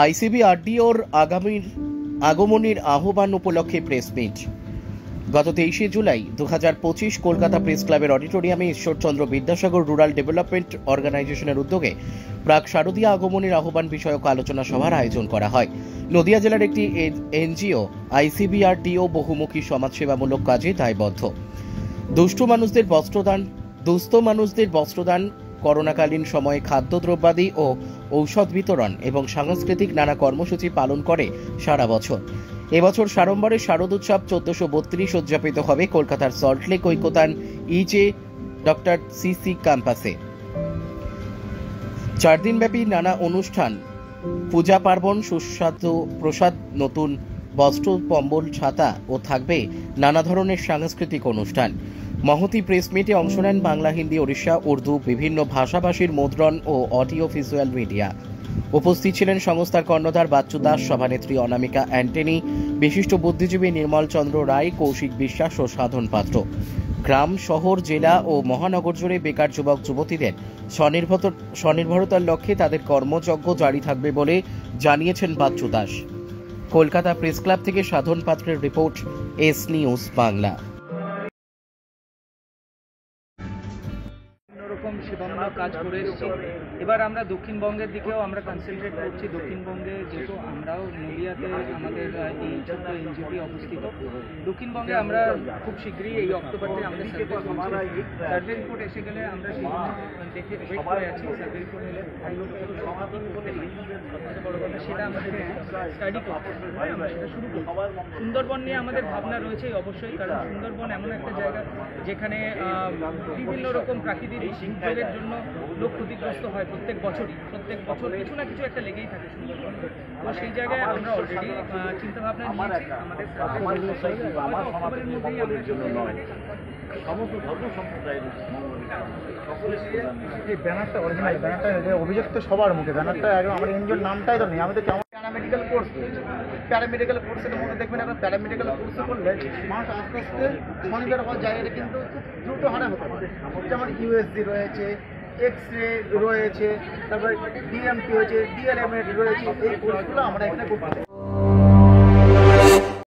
আইসিবিআরডিওর আগমনের আহ্বান উপলক্ষে প্রেস মিট। গত 23 জুলাই 2025 কলকাতা প্রেস ক্লাবের অডিটোরিয়ামে ঈশ্বরচন্দ্র বিদ্যাসাগর রুরাল ডেভেলপমেন্ট অর্গানাইজেশনের উদ্যোগে প্রাক শারদীয় আগমনের আহ্বান বিষয়ক আলোচনা সভার আয়োজন করা হয়। নদিয়া জেলার একটি এনজিও আইসিবিআরডিও বহুমুখী সমাজসেবামূলক কাজে দায়বদ্ধ। দুস্থ মানুষদের বস্ত্রদান, করোনাকালীন সময়ে খাদ্যদ্রব্যাদি ও ঔষধ বিতরণ এবং সাংস্কৃতিক নানা কর্মসূচি পালন করে সারা বছর। এবছর সাড়ম্বরে শারদ উৎসব 1432 উদযাপিত হবে কলকাতার সল্টলেক ঐকতান ইজে ডক্টর সিসি ক্যাম্পাসে। 4 দিনব্যাপী নানা অনুষ্ঠান, পূজা পার্বণ, সুস্বাদু প্রসাদ, নতুন বস্ত্র, কম্বল, ছাতা ও থাকবে নানা ধরনের সাংস্কৃতিক অনুষ্ঠান। মহতি প্রেস মিটে অংশ নেন বাংলা, হিন্দি, ওড়িশা, উর্দু, বিভিন্ন ভাষাভাষীর মুদ্রণ ও অডিও ভিজুয়াল মিডিয়া। উপস্থিত ছিলেন সংস্থার কর্ণধার বাচ্চু দাস, সভানেত্রী অনামিকা অ্যান্টনি, বিশিষ্ট বুদ্ধিজীবী নির্মল চন্দ্র রায়, কৌশিক বিশ্বাস ও সাধন পাত্র। গ্রাম, শহর, জেলা ও মহানগর জুড়ে বেকার যুবক যুবতীদের স্বনির্ভরতার লক্ষ্যে তাদের কর্মযজ্ঞ জারি থাকবে বলে জানিয়েছেন বাচ্চু দাস। কলকাতা প্রেস ক্লাব থেকে সাধন পাত্রের রিপোর্ট, এস নিউজ বাংলা। রকম সেবামূলক কাজ করে এসেছি। এবার আমরা দক্ষিণবঙ্গের দিকেও আমরা কনসেন্ট্রেট করছি। দক্ষিণবঙ্গে যেহেতু আমরাও নদিয়াতে আমাদের এই ছোট্ট এনজিওটি অবস্থিত, দক্ষিণবঙ্গে আমরা খুব শীঘ্রই এই অক্টোবরতে আমাদের সার্ভে রিপোর্ট এসে গেলে আমরা সেই দেখে ওয়েট করে আছি। সার্ভে রিপোর্ট এলে সেটা আমাদের স্টাডি করতে আমরা সেটা শুরু করব। সুন্দরবন নিয়ে আমাদের ভাবনা রয়েছে অবশ্যই, কারণ সুন্দরবন এমন একটা জায়গা যেখানে বিভিন্ন রকম প্রাকৃতিক দুর্যোগের জন্য লোক ক্ষতিগ্রস্ত হয় প্রত্যেক বছর কিছু না কিছু একটা লেগেই থাকে সুন্দরবন। তো সেই জায়গায় আমরা অলরেডি চিন্তাভাবনা নিয়েছি। আমাদের অক্টোবরের মধ্যেই এই ব্যানারটা অরিজিনাল ব্যানারটা অভিযোগ তো সবার মুখে, ব্যানারটা একদম আমার এনজিওর নামটাই তো নেই। আমাদের কেমন প্যারামেডিক্যাল কোর্স, প্যারামেডিক্যাল কোর্সের মধ্যে দেখবেন এখন প্যারামেডিক্যাল কোর্সে করলে মানুষ আস্তে আস্তে স্বনির্ভর হওয়ার জায়গাটা কিন্তু খুব দ্রুত হারে হতে পারে। যেমন ইউএসজি রয়েছে, এক্স রে রয়েছে, তারপরে ডিএমটি রয়েছে, ডিএলএমএড রয়েছে, এই কোর্সগুলো আমরা এখানে করতে পারি।